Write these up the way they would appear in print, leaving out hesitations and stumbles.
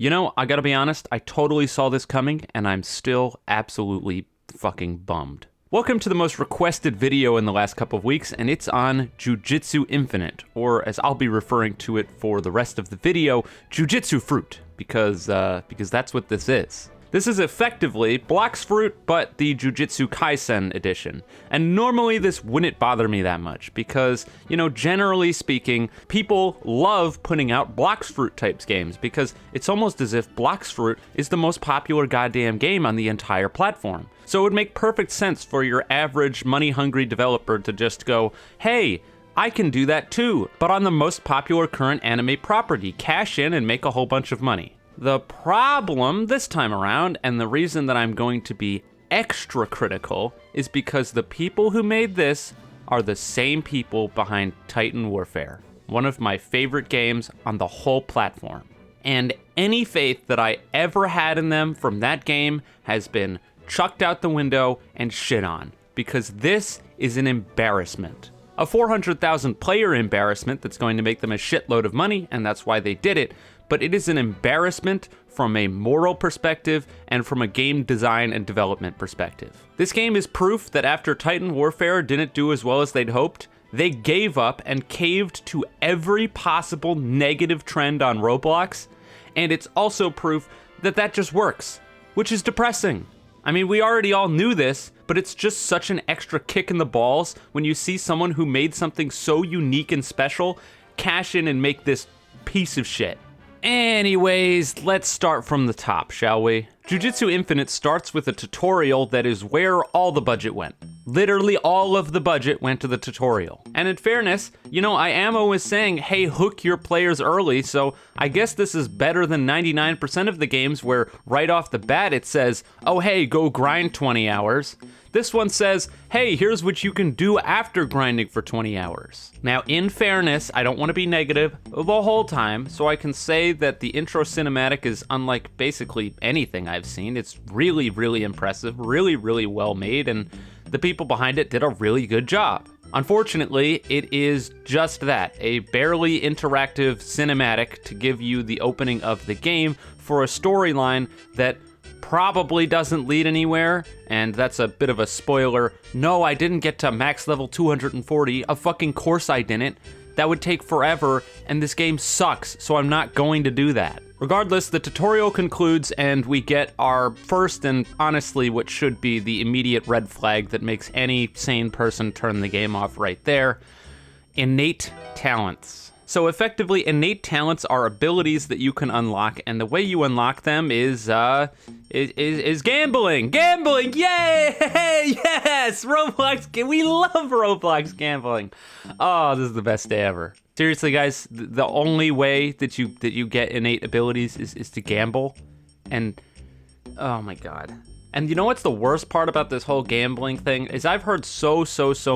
You know, I gotta be honest, I totally saw this coming, and I'm still absolutely fucking bummed. Welcome to the most requested video in the last couple of weeks, and it's on Jujutsu Infinite, or as I'll be referring to it for the rest of the video, Jujutsu Fruit, because that's what this is. This is effectively Blox Fruit, but the Jujutsu Kaisen edition. And normally this wouldn't bother me that much, because, you know, generally speaking, people love putting out Blox Fruit types games, because it's almost as if Blox Fruit is the most popular goddamn game on the entire platform. So it would make perfect sense for your average money-hungry developer to just go, hey, I can do that too, but on the most popular current anime property, cash in and make a whole bunch of money. The problem this time around, and the reason that I'm going to be extra critical, is because the people who made this are the same people behind Titan Warfare, one of my favorite games on the whole platform. And any faith that I ever had in them from that game has been chucked out the window and shit on, because this is an embarrassment. A 400,000 player embarrassment that's going to make them a shitload of money, and that's why they did it, but it is an embarrassment from a moral perspective and from a game design and development perspective. This game is proof that after Titan Warfare didn't do as well as they'd hoped, they gave up and caved to every possible negative trend on Roblox, and it's also proof that that just works, which is depressing. I mean, we already all knew this, but it's just such an extra kick in the balls when you see someone who made something so unique and special cash in and make this piece of shit. Anyways, let's start from the top, shall we? Jujutsu Infinite starts with a tutorial that is where all the budget went. Literally all of the budget went to the tutorial. And in fairness, you know, I am always saying, hey, hook your players early, so I guess this is better than 99% of the games where right off the bat it says, oh hey, go grind 20 hours. This one says, hey, here's what you can do after grinding for 20 hours. Now, in fairness, I don't want to be negative the whole time, so I can say that the intro cinematic is unlike basically anything I've seen. It's really, really impressive, really, really well made, and the people behind it did a really good job. Unfortunately, it is just that, a barely interactive cinematic to give you the opening of the game for a storyline that probably doesn't lead anywhere, and that's a bit of a spoiler. No, I didn't get to max level 240. Of fucking course I didn't. That would take forever, and this game sucks, so I'm not going to do that. Regardless, the tutorial concludes, and we get our first and honestly what should be the immediate red flag that makes any sane person turn the game off right there: innate talents. So effectively, innate talents are abilities that you can unlock, and the way you unlock them is gambling. Gambling, yay! Yes! Roblox, we love Roblox gambling. Oh, this is the best day ever. Seriously, guys, the only way that you get innate abilities is to gamble, and oh my god. And you know what's the worst part about this whole gambling thing is I've heard so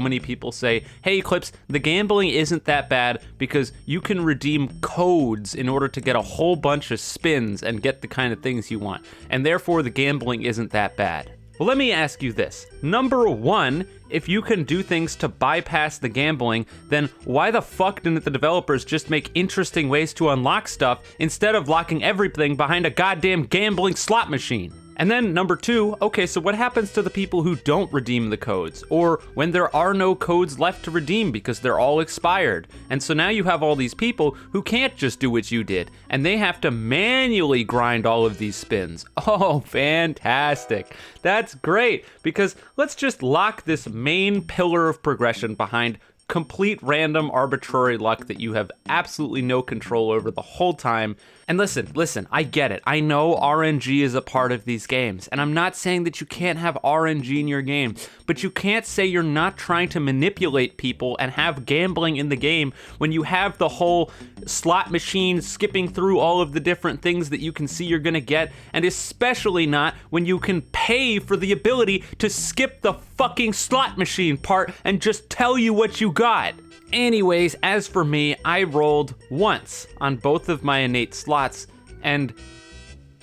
many people say, hey Clips, the gambling isn't that bad because you can redeem codes in order to get a whole bunch of spins and get the kind of things you want, and therefore the gambling isn't that bad. Well, let me ask you this. Number one, if you can do things to bypass the gambling, then why the fuck didn't the developers just make interesting ways to unlock stuff instead of locking everything behind a goddamn gambling slot machine? And then number two, okay, so what happens to the people who don't redeem the codes? Or when there are no codes left to redeem because they're all expired? And so now you have all these people who can't just do what you did, and they have to manually grind all of these spins. Oh, fantastic. That's great, because let's just lock this main pillar of progression behind complete random arbitrary luck that you have absolutely no control over the whole time. And listen, I get it. I know RNG is a part of these games, and I'm not saying that you can't have RNG in your game, but you can't say you're not trying to manipulate people and have gambling in the game when you have the whole slot machine skipping through all of the different things that you can see you're gonna get, and especially not when you can pay for the ability to skip the fucking slot machine part and just tell you what you got. Anyways, as for me, I rolled once on both of my innate slots, and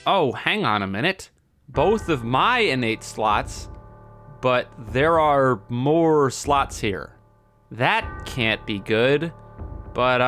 oh, hang on a minute. Both of my innate slots, but there are more slots here. That can't be good, but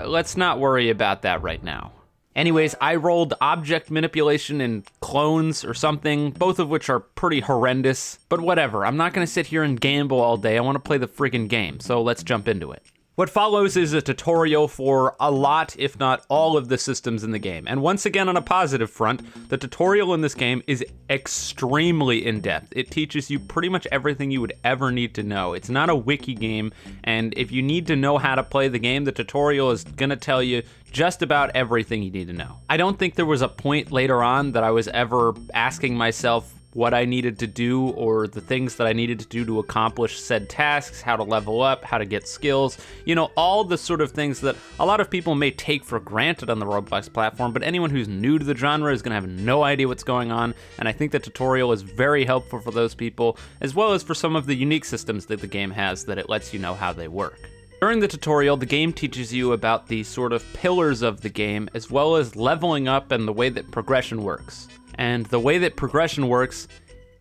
let's not worry about that right now. Anyways, I rolled object manipulation and clones or something, both of which are pretty horrendous, but whatever. I'm not gonna sit here and gamble all day. I wanna play the friggin' game, so let's jump into it. What follows is a tutorial for a lot, if not all, of the systems in the game. And once again, on a positive front, the tutorial in this game is extremely in-depth. It teaches you pretty much everything you would ever need to know. It's not a wiki game, and if you need to know how to play the game, the tutorial is gonna tell you just about everything you need to know. I don't think there was a point later on that I was ever asking myself what I needed to do or the things that I needed to do to accomplish said tasks, how to level up, how to get skills, you know, all the sort of things that a lot of people may take for granted on the Roblox platform, but anyone who's new to the genre is gonna have no idea what's going on, and I think the tutorial is very helpful for those people, as well as for some of the unique systems that the game has that it lets you know how they work. During the tutorial, the game teaches you about the sort of pillars of the game, as well as leveling up and the way that progression works. And the way that progression works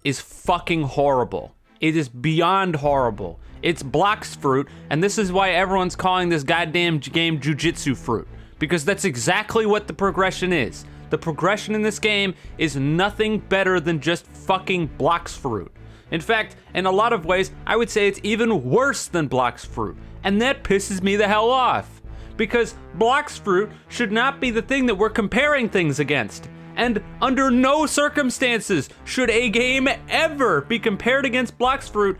is fucking horrible. It is beyond horrible. It's Blox Fruit, and this is why everyone's calling this goddamn game Jujutsu Fruit, because that's exactly what the progression is. The progression in this game is nothing better than just fucking Blox Fruit. In fact, in a lot of ways, I would say it's even worse than Blox Fruit, and that pisses me the hell off. Because Blox Fruit should not be the thing that we're comparing things against. And under no circumstances should a game ever be compared against Blox Fruit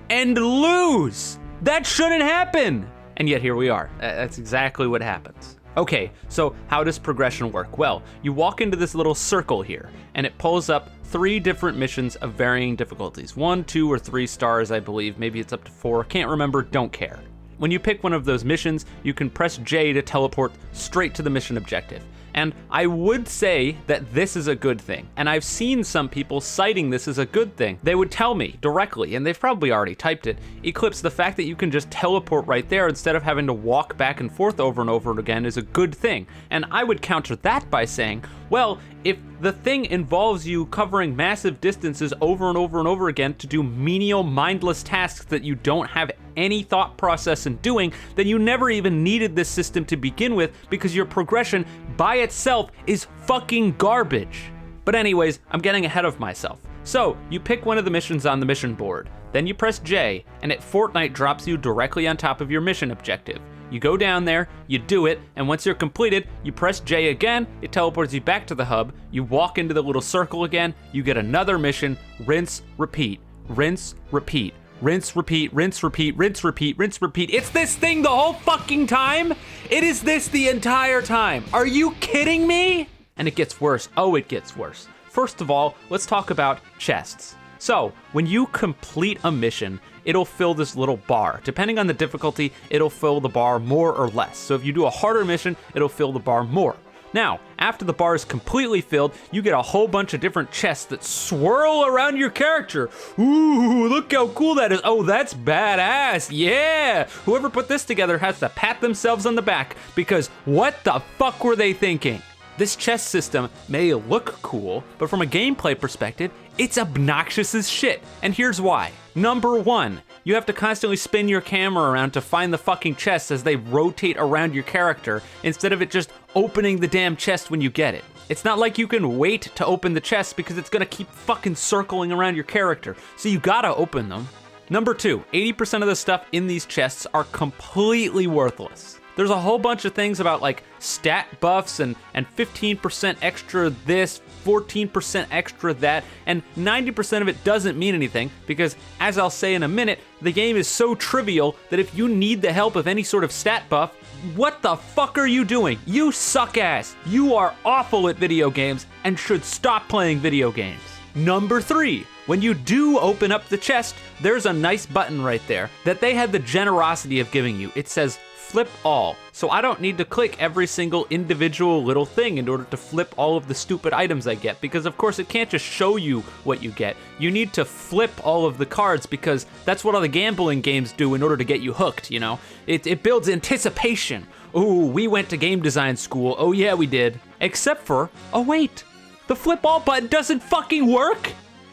and lose. That shouldn't happen. And yet here we are. That's exactly what happens. Okay, so how does progression work? Well, you walk into this little circle here, and it pulls up 3 different missions of varying difficulties. 1, 2, or 3 stars, I believe. Maybe it's up to 4. Can't remember, don't care. When you pick one of those missions, you can press J to teleport straight to the mission objective. And I would say that this is a good thing. And I've seen some people citing this as a good thing. They would tell me directly, and they've probably already typed it, Eclipse, the fact that you can just teleport right there instead of having to walk back and forth over and over again is a good thing. And I would counter that by saying, well, if the thing involves you covering massive distances over and over and over again to do menial, mindless tasks that you don't have any thought process in doing, then you never even needed this system to begin with, because your progression by itself is fucking garbage. But anyways, I'm getting ahead of myself. So, you pick one of the missions on the mission board, then you press J, and it Fortnite drops you directly on top of your mission objective. You go down there, you do it, and once you're completed, you press J again, it teleports you back to the hub, you walk into the little circle again, you get another mission, rinse, repeat, rinse, repeat. Rinse, repeat, rinse, repeat, rinse, repeat, rinse, repeat. It's this thing the whole fucking time? It is this the entire time. Are you kidding me? And it gets worse. Oh, it gets worse. First of all, let's talk about chests. So, when you complete a mission, it'll fill this little bar. Depending on the difficulty, it'll fill the bar more or less. So if you do a harder mission, it'll fill the bar more. Now, after the bar is completely filled, you get a whole bunch of different chests that swirl around your character. Ooh, look how cool that is. Oh, that's badass. Yeah. Whoever put this together has to pat themselves on the back, because what the fuck were they thinking? This chest system may look cool, but from a gameplay perspective, it's obnoxious as shit. And here's why. Number 1, you have to constantly spin your camera around to find the fucking chests as they rotate around your character, instead of it just opening the damn chest when you get it. It's not like you can wait to open the chest, because it's gonna keep fucking circling around your character, so you gotta open them. Number 2, 80% of the stuff in these chests are completely worthless. There's a whole bunch of things about like stat buffs and 15% extra this, 14% extra that, and 90% of it doesn't mean anything, because as I'll say in a minute, the game is so trivial that if you need the help of any sort of stat buff, what the fuck are you doing? You suck ass. You are awful at video games and should stop playing video games. Number 3, when you do open up the chest, there's a nice button right there that they had the generosity of giving you. It says flip all. So I don't need to click every single individual little thing in order to flip all of the stupid items I get, because of course it can't just show you what you get. You need to flip all of the cards, because that's what all the gambling games do in order to get you hooked, you know? It builds anticipation. Ooh, we went to game design school. Oh yeah, we did. Except for, oh wait, the flip all button doesn't fucking work.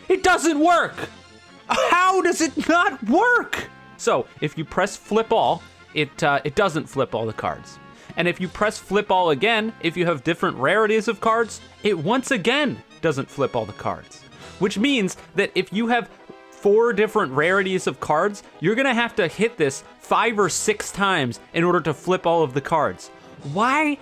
It doesn't work. How does it not work? So if you press flip all, it doesn't flip all the cards. And if you press flip all again, if you have different rarities of cards, it once again doesn't flip all the cards. Which means that if you have 4 different rarities of cards, you're gonna have to hit this 5 or 6 times in order to flip all of the cards. Why?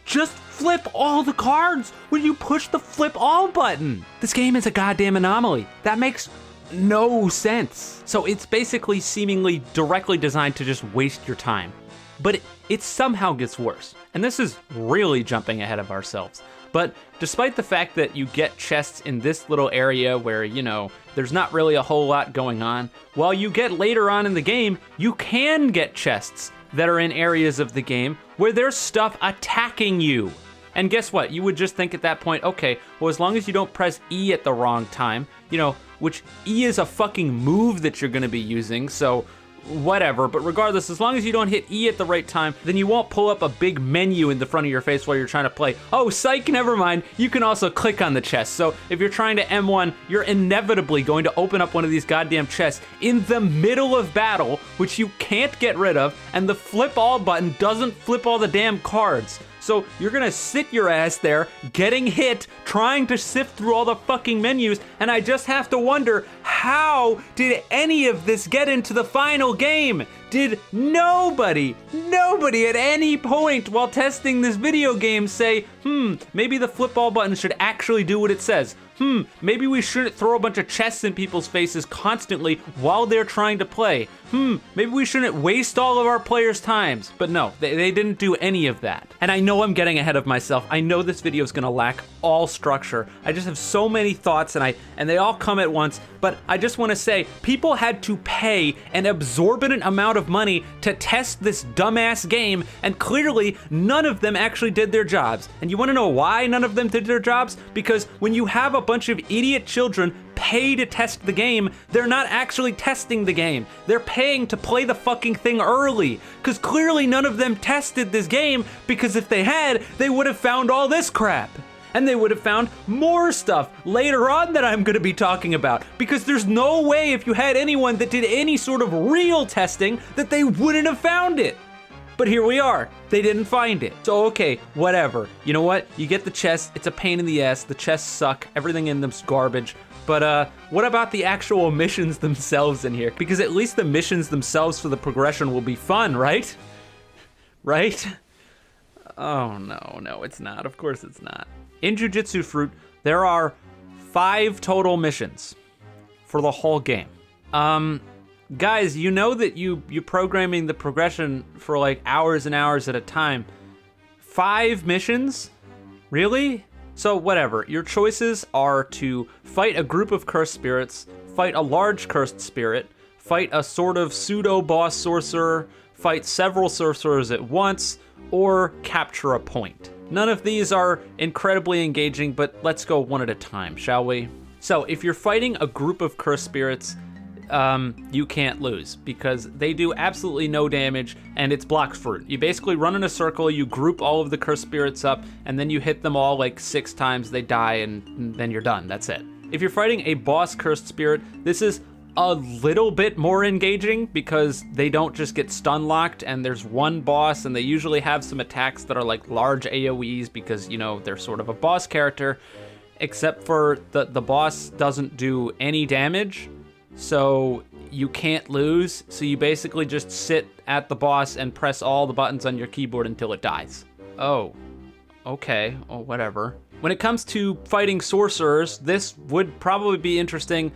Just flip all the cards when you push the flip all button. This game is a goddamn anomaly. That makes no sense. So it's basically seemingly directly designed to just waste your time. But it somehow gets worse. And this is really jumping ahead of ourselves. But despite the fact that you get chests in this little area where, you know, there's not really a whole lot going on, while you get later on in the game, you can get chests that are in areas of the game where there's stuff attacking you. And guess what? You would just think at that point, okay, well, as long as you don't press E at the wrong time, you know, which E is a fucking move that you're gonna be using, so whatever. But regardless, as long as you don't hit E at the right time, then you won't pull up a big menu in the front of your face while you're trying to play. Oh, psych, never mind. You can also click on the chest. So if you're trying to M1, you're inevitably going to open up one of these goddamn chests in the middle of battle, which you can't get rid of, and the flip all button doesn't flip all the damn cards. So you're gonna sit your ass there, getting hit, trying to sift through all the fucking menus, and I just have to wonder, how did any of this get into the final game? Did nobody at any point while testing this video game say, maybe the flip all button should actually do what it says? Maybe we shouldn't throw a bunch of chests in people's faces constantly while they're trying to play. Maybe we shouldn't waste all of our players' times. But no, they didn't do any of that. And I know I'm getting ahead of myself. I know this video is gonna lack all structure. I just have so many thoughts and they all come at once, but I just wanna say, people had to pay an exorbitant amount of money to test this dumbass game, and clearly none of them actually did their jobs. And you wanna know why none of them did their jobs? Because when you have a bunch of idiot children pay to test the game, they're not actually testing the game. They're paying to play the fucking thing early. Because clearly none of them tested this game, because if they had, they would have found all this crap. And they would have found more stuff later on that I'm gonna be talking about. Because there's no way if you had anyone that did any sort of real testing that they wouldn't have found it. But here we are, they didn't find it. So okay, whatever. You know what? You get the chest, it's a pain in the ass, the chests suck, everything in them's garbage. But what about the actual missions themselves in here? Because at least the missions themselves for the progression will be fun, right? Right? Oh no, it's not. Of course it's not. In Jujutsu Fruit, there are 5 total missions for the whole game. Guys, you know that you programming the progression for like hours and hours at a time. 5 missions? Really? So whatever, your choices are to fight a group of cursed spirits, fight a large cursed spirit, fight a sort of pseudo-boss sorcerer, fight several sorcerers at once, or capture a point. None of these are incredibly engaging, but let's go one at a time, shall we? So if you're fighting a group of cursed spirits, you can't lose because they do absolutely no damage and it's block fruit. You basically run in a circle, you group all of the cursed spirits up, and then you hit them all like 6 times, they die, and then you're done, that's it. If you're fighting a boss cursed spirit, this is a little bit more engaging because they don't just get stun locked and there's one boss and they usually have some attacks that are like large AoEs because, you know, they're sort of a boss character, except for the boss doesn't do any damage. So you can't lose, so you basically just sit at the boss and press all the buttons on your keyboard until it dies. Oh, okay, oh, whatever. When it comes to fighting sorcerers, this would probably be interesting,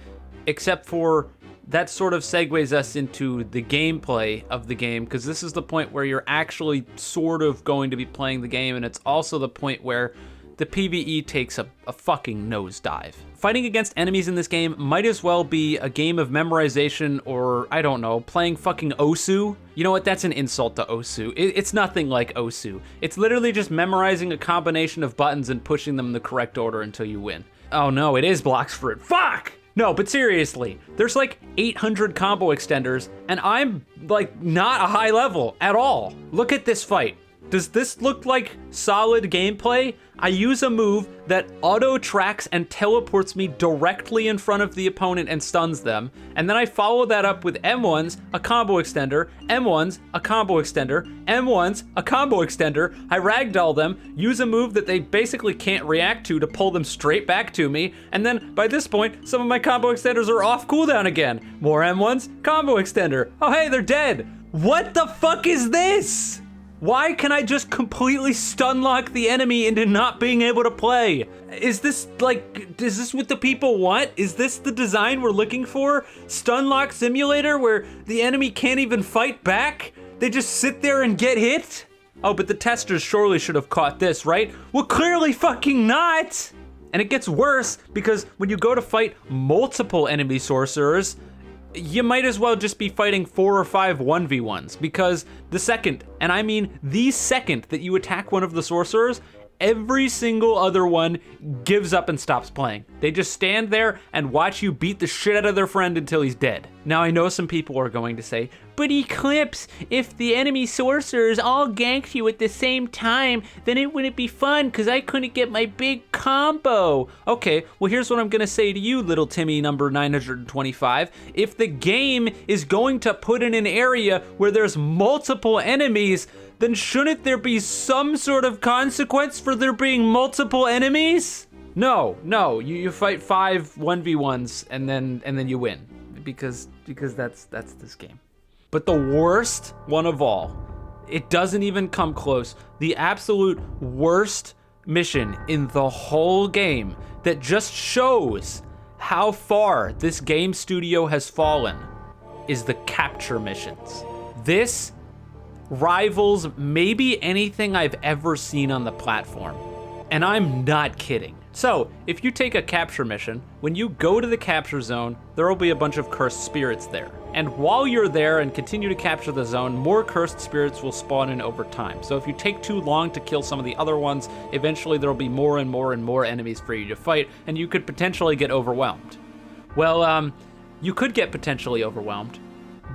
except for that sort of segues us into the gameplay of the game, because this is the point where you're actually sort of going to be playing the game, and it's also the point where the PvE takes a fucking nosedive. Fighting against enemies in this game might as well be a game of memorization or, I don't know, playing fucking Osu. You know what, that's an insult to Osu. It's nothing like Osu. It's literally just memorizing a combination of buttons and pushing them in the correct order until you win. Oh no, it is blocks fruit, fuck! No, but seriously, there's like 800 combo extenders and I'm like not a high level at all. Look at this fight. Does this look like solid gameplay? I use a move that auto-tracks and teleports me directly in front of the opponent and stuns them, and then I follow that up with M1s, a combo extender, M1s, a combo extender, M1s, a combo extender. I ragdoll them, use a move that they basically can't react to pull them straight back to me, and then by this point, some of my combo extenders are off cooldown again. More M1s, combo extender. Oh hey, they're dead. What the fuck is this? Why can I just completely stun lock the enemy into not being able to play? Is this what the people want? Is this the design we're looking for? Stun lock simulator where the enemy can't even fight back? They just sit there and get hit? Oh, but the testers surely should have caught this, right? Well, clearly fucking not! And it gets worse because when you go to fight multiple enemy sorcerers, you might as well just be fighting 4 or 5 1v1s, because the second, and I mean the second, that you attack one of the sorcerers, every single other one gives up and stops playing. They just stand there and watch you beat the shit out of their friend until he's dead. Now I know some people are going to say, but Eclipse, if the enemy sorcerers all ganked you at the same time, then it wouldn't be fun because I couldn't get my big combo. Okay, well here's what I'm gonna say to you, little Timmy number 925. If the game is going to put in an area where there's multiple enemies, then shouldn't there be some sort of consequence for there being multiple enemies? No, you fight 5 1v1s and then you win, because that's this game. But the worst one of all, it doesn't even come close. The absolute worst mission in the whole game that just shows how far this game studio has fallen is the capture missions. This rivals maybe anything I've ever seen on the platform. And I'm not kidding. So, if you take a capture mission, when you go to the capture zone, there will be a bunch of cursed spirits there. And while you're there and continue to capture the zone, more cursed spirits will spawn in over time. So if you take too long to kill some of the other ones, eventually there will be more and more and more enemies for you to fight, and you could potentially get overwhelmed. Well, you could get potentially overwhelmed,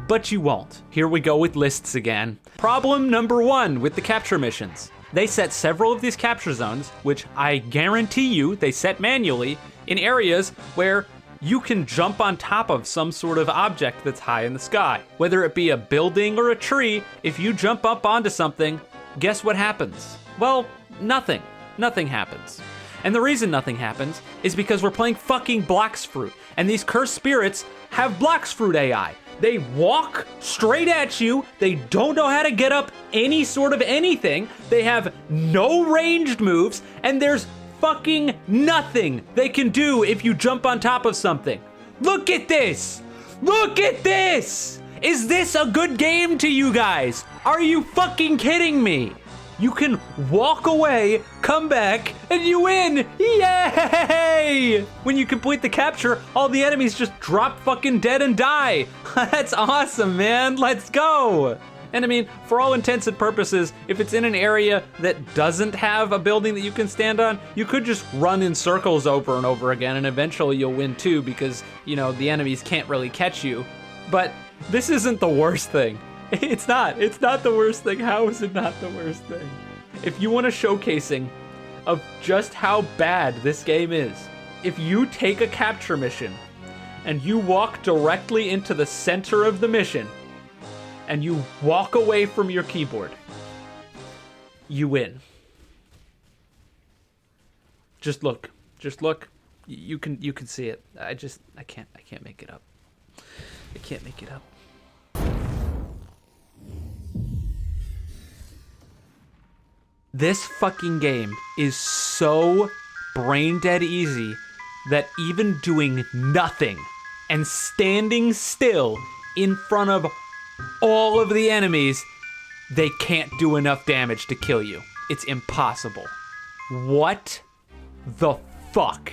but you won't. Here we go with lists again. Problem number 1 with the capture missions. They set several of these capture zones, which I guarantee you they set manually, in areas where you can jump on top of some sort of object that's high in the sky. Whether it be a building or a tree, if you jump up onto something, guess what happens? Well, nothing. Nothing happens. And the reason nothing happens is because we're playing fucking Blox Fruit, and these cursed spirits have Blox Fruit AI. They walk straight at you. They don't know how to get up any sort of anything. They have no ranged moves, and there's fucking nothing they can do if you jump on top of something. Look at this! Look at this! Is this a good game to you guys? Are you fucking kidding me? You can walk away, come back, and you win! Yay! When you complete the capture, all the enemies just drop fucking dead and die. That's awesome, man. Let's go! And I mean, for all intents and purposes, if it's in an area that doesn't have a building that you can stand on, you could just run in circles over and over again, and eventually you'll win too, because, you know, the enemies can't really catch you. But this isn't the worst thing. It's not the worst thing. How is it not the worst thing? If you want a showcasing of just how bad this game is, if you take a capture mission and you walk directly into the center of the mission and you walk away from your keyboard, you win. Just look. You can see it. I can't make it up. I can't make it up. This fucking game is so brain dead easy that even doing nothing and standing still in front of all of the enemies, they can't do enough damage to kill you. It's impossible. What the fuck?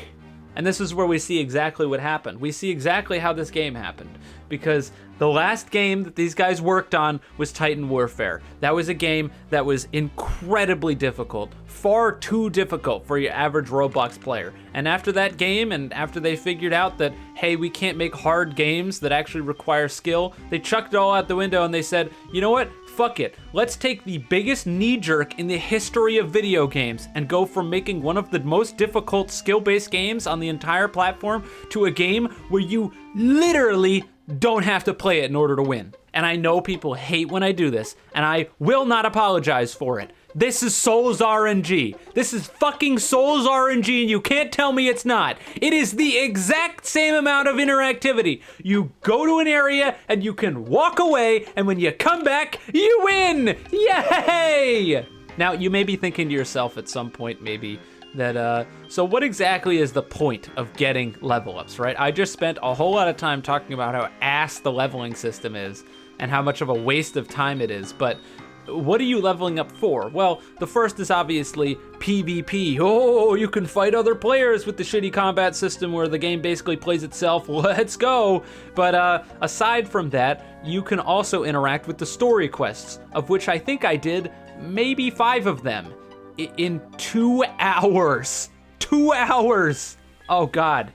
And this is where we see exactly what happened. We see exactly how this game happened, because the last game that these guys worked on was Titan Warfare. That was a game that was incredibly difficult, far too difficult for your average Roblox player. And after that game, and after they figured out that, hey, we can't make hard games that actually require skill, they chucked it all out the window and they said, you know what? fuck it. Let's take the biggest knee jerk in the history of video games and go from making one of the most difficult skill-based games on the entire platform to a game where you literally don't have to play it in order to win. And I know people hate when I do this, and I will not apologize for it. This is Souls RNG. This is fucking Souls RNG, and you can't tell me it's not. It is the exact same amount of interactivity. You go to an area, and you can walk away, and when you come back, you win! Yay! Now, you may be thinking to yourself at some point, maybe, that, so what exactly is the point of getting level ups, right? I just spent a whole lot of time talking about how ass the leveling system is, and how much of a waste of time it is, but what are you leveling up for? Well, the first is obviously PvP. Oh, you can fight other players with the shitty combat system where the game basically plays itself. Let's go. But aside from that, you can also interact with the story quests, of which I think I did maybe 5 of them in 2 hours. 2 hours. Oh, God.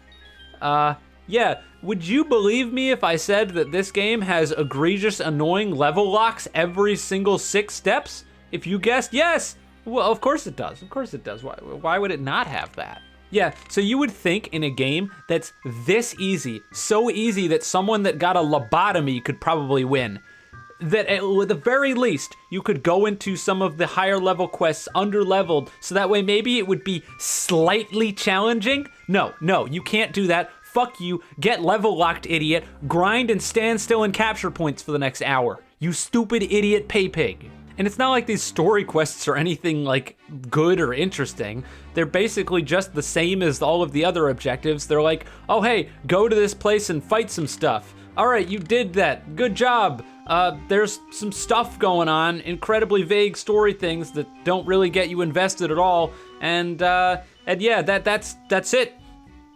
Yeah, would you believe me if I said that this game has egregious, annoying level locks every single 6 steps? If you guessed yes, well, of course it does. Of course it does. Why would it not have that? Yeah, so you would think in a game that's this easy, so easy that someone that got a lobotomy could probably win, that at the very least, you could go into some of the higher level quests under-leveled, so that way maybe it would be slightly challenging. No, you can't do that. Fuck you, get level locked, idiot. Grind and stand still and capture points for the next hour. You stupid idiot pay pig. And it's not like these story quests are anything like good or interesting. They're basically just the same as all of the other objectives. They're like, oh hey, go to this place and fight some stuff. All right, you did that, good job. There's some stuff going on, incredibly vague story things that don't really get you invested at all. And yeah, that's it.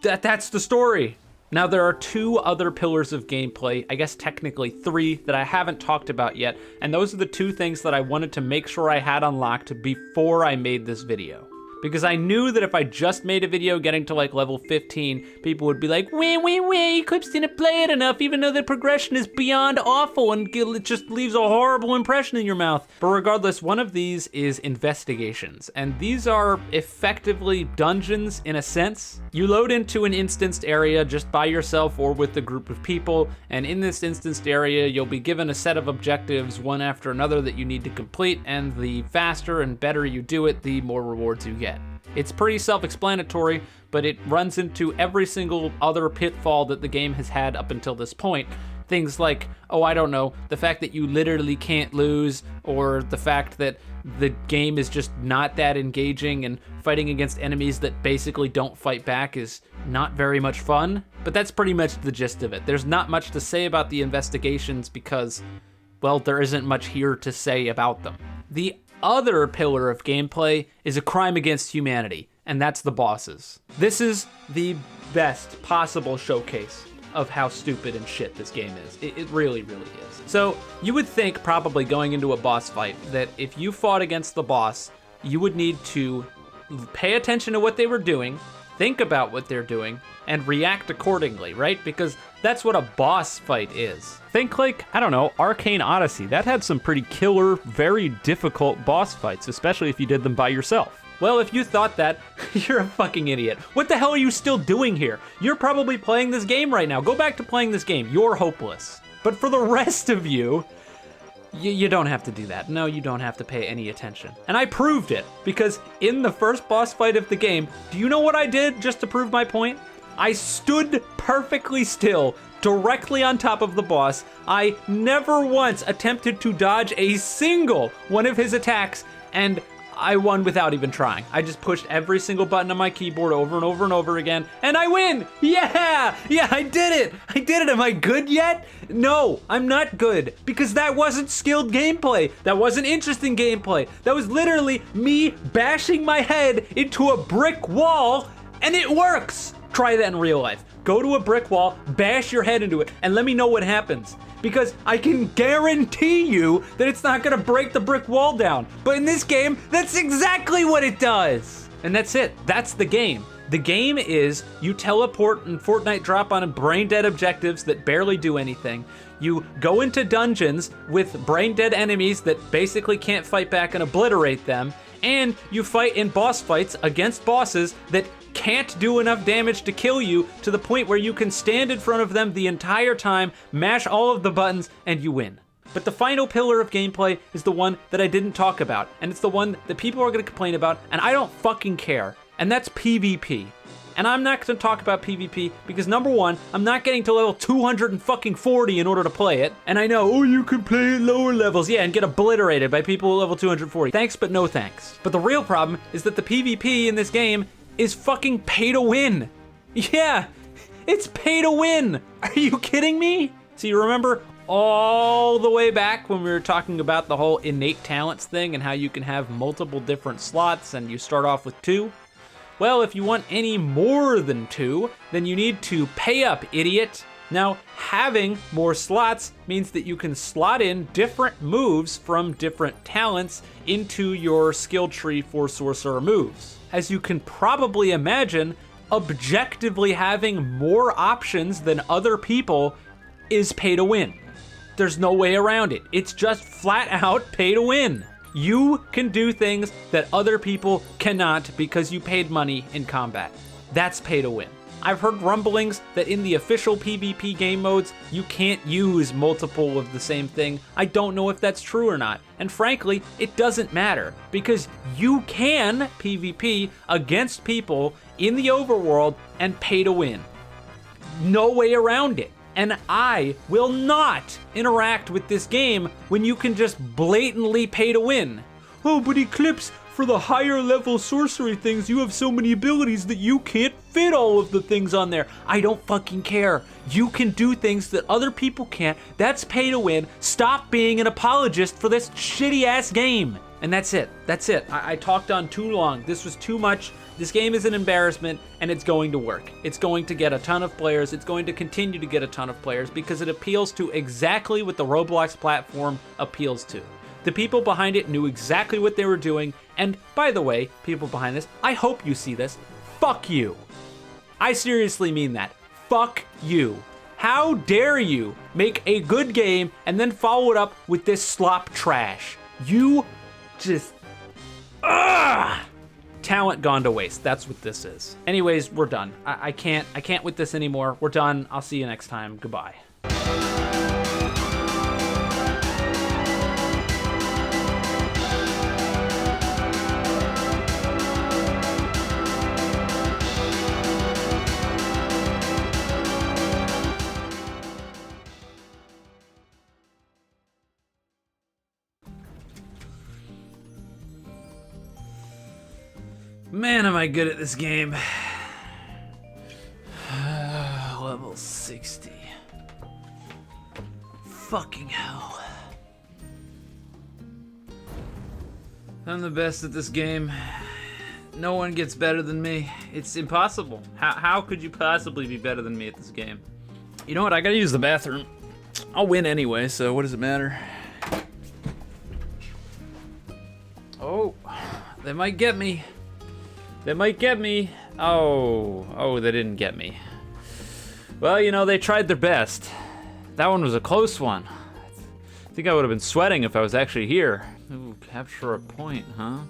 That's the story. Now, there are 2 other pillars of gameplay, I guess technically 3, that I haven't talked about yet, and those are the 2 things that I wanted to make sure I had unlocked before I made this video. Because I knew that if I just made a video getting to like level 15, people would be like, wait, Eclipse didn't play it enough, even though the progression is beyond awful and it just leaves a horrible impression in your mouth. But regardless, one of these is investigations, and these are effectively dungeons in a sense. You load into an instanced area just by yourself or with a group of people, and in this instanced area, you'll be given a set of objectives, one after another, that you need to complete, and the faster and better you do it, the more rewards you get. It's pretty self-explanatory, but it runs into every single other pitfall that the game has had up until this point. Things like, oh, I don't know, the fact that you literally can't lose, or the fact that the game is just not that engaging and fighting against enemies that basically don't fight back is not very much fun. But that's pretty much the gist of it. There's not much to say about the investigations because, well, there isn't much here to say about them. The other pillar of gameplay is a crime against humanity, and that's the bosses. This is the best possible showcase of how stupid and shit this game is. It really, really is. So you would think probably going into a boss fight that if you fought against the boss, you would need to pay attention to what they were doing, think about what they're doing, and react accordingly, right? Because that's what a boss fight is. Think like, I don't know, Arcane Odyssey. That had some pretty killer, very difficult boss fights, especially if you did them by yourself. Well, if you thought that, you're a fucking idiot. What the hell are you still doing here? You're probably playing this game right now. Go back to playing this game. You're hopeless. But for the rest of you, you don't have to do that. No, you don't have to pay any attention. And I proved it, because in the first boss fight of the game, do you know what I did just to prove my point? I stood perfectly still, directly on top of the boss. I never once attempted to dodge a single one of his attacks, and I won without even trying. I just pushed every single button on my keyboard over and over and over again, and I win! Yeah, I did it! Am I good yet? No, I'm not good, because that wasn't skilled gameplay. That wasn't interesting gameplay. That was literally me bashing my head into a brick wall, and it works! Try that in real life. Go to a brick wall, bash your head into it, and let me know what happens. Because I can guarantee you that it's not gonna break the brick wall down. But in this game, that's exactly what it does. And that's it. That's the game. The game is you teleport and Fortnite drop on brain dead objectives that barely do anything. You go into dungeons with brain-dead enemies that basically can't fight back and obliterate them, and you fight in boss fights against bosses that can't do enough damage to kill you to the point where you can stand in front of them the entire time, mash all of the buttons, and you win. But the final pillar of gameplay is the one that I didn't talk about, and it's the one that people are gonna complain about, and I don't fucking care, and that's PvP. And I'm not gonna talk about PvP because number one, I'm not getting to level 240 in order to play it. And I know, oh, you can play at lower levels, yeah, and get obliterated by people at level 240. Thanks, but no thanks. But the real problem is that the PvP in this game is fucking pay to win. Yeah, it's pay to win. Are you kidding me? So you remember all the way back when we were talking about the whole innate talents thing and how you can have multiple different slots and you start off with 2? Well, if you want any more than 2, then you need to pay up, idiot. Now, having more slots means that you can slot in different moves from different talents into your skill tree for sorcerer moves. As you can probably imagine, objectively having more options than other people is pay to win. There's no way around it. It's just flat out pay to win. You can do things that other people cannot because you paid money in combat. That's pay to win. I've heard rumblings that in the official PvP game modes, you can't use multiple of the same thing. I don't know if that's true or not. And frankly, it doesn't matter because you can PvP against people in the overworld and pay to win. No way around it. And I will not interact with this game when you can just blatantly pay to win. Oh, but Eclipse, for the higher level sorcery things, you have so many abilities that you can't fit all of the things on there. I don't fucking care. You can do things that other people can't. That's pay to win. Stop being an apologist for this shitty ass game. And that's it. That's it. I talked on too long. This was too much. This game is an embarrassment, and it's going to work. It's going to get a ton of players. It's going to continue to get a ton of players because it appeals to exactly what the Roblox platform appeals to. The people behind it knew exactly what they were doing, and by the way, people behind this, I hope you see this. Fuck you. I seriously mean that. Fuck you. How dare you make a good game and then follow it up with this slop trash? You just... Ugh! Talent gone to waste. That's what this is. Anyways, we're done. I can't with this anymore. We're done. I'll see you next time. Goodbye. Man, am I good at this game. Level 60. Fucking hell. I'm the best at this game. No one gets better than me. It's impossible. How could you possibly be better than me at this game? You know what? I gotta use the bathroom. I'll win anyway, so what does it matter? Oh, they might get me. They might get me. Oh, they didn't get me. Well, you know, they tried their best. That one was a close one. I think I would have been sweating if I was actually here. Ooh, capture a point, huh?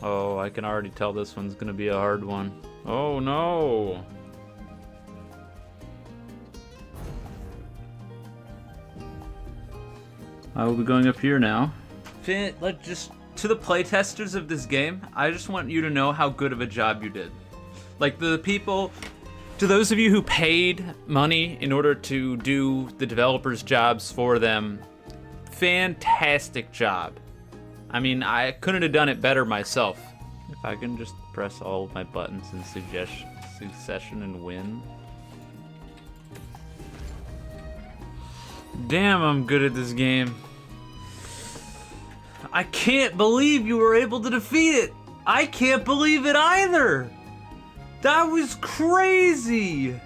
Oh, I can already tell this one's gonna be a hard one. Oh no. I will be going up here now. Let's just... To the playtesters of this game, I just want you to know how good of a job you did. Like the people, to those of you who paid money in order to do the developers' jobs for them, fantastic job. I mean, I couldn't have done it better myself. If I can just press all of my buttons in succession and win. Damn, I'm good at this game. I can't believe you were able to defeat it. I can't believe it either. That was crazy.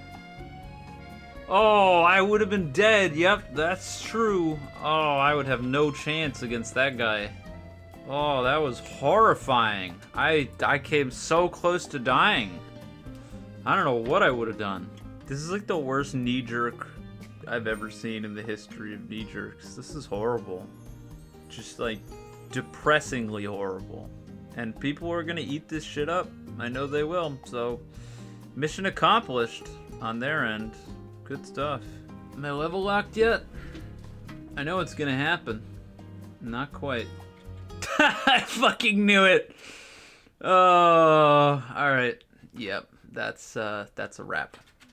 Oh, I would have been dead. Yep, that's true. Oh, I would have no chance against that guy. Oh, that was horrifying. I came so close to dying. I don't know what I would have done. This is like the worst knee-jerk I've ever seen in the history of knee jerks. This is horrible. Just like depressingly horrible. And people are gonna eat this shit up. I know they will. So mission accomplished on their end. Good stuff. Am I level locked yet? I know it's gonna happen. Not quite. I fucking knew it. Oh, all right. Yep, that's a wrap.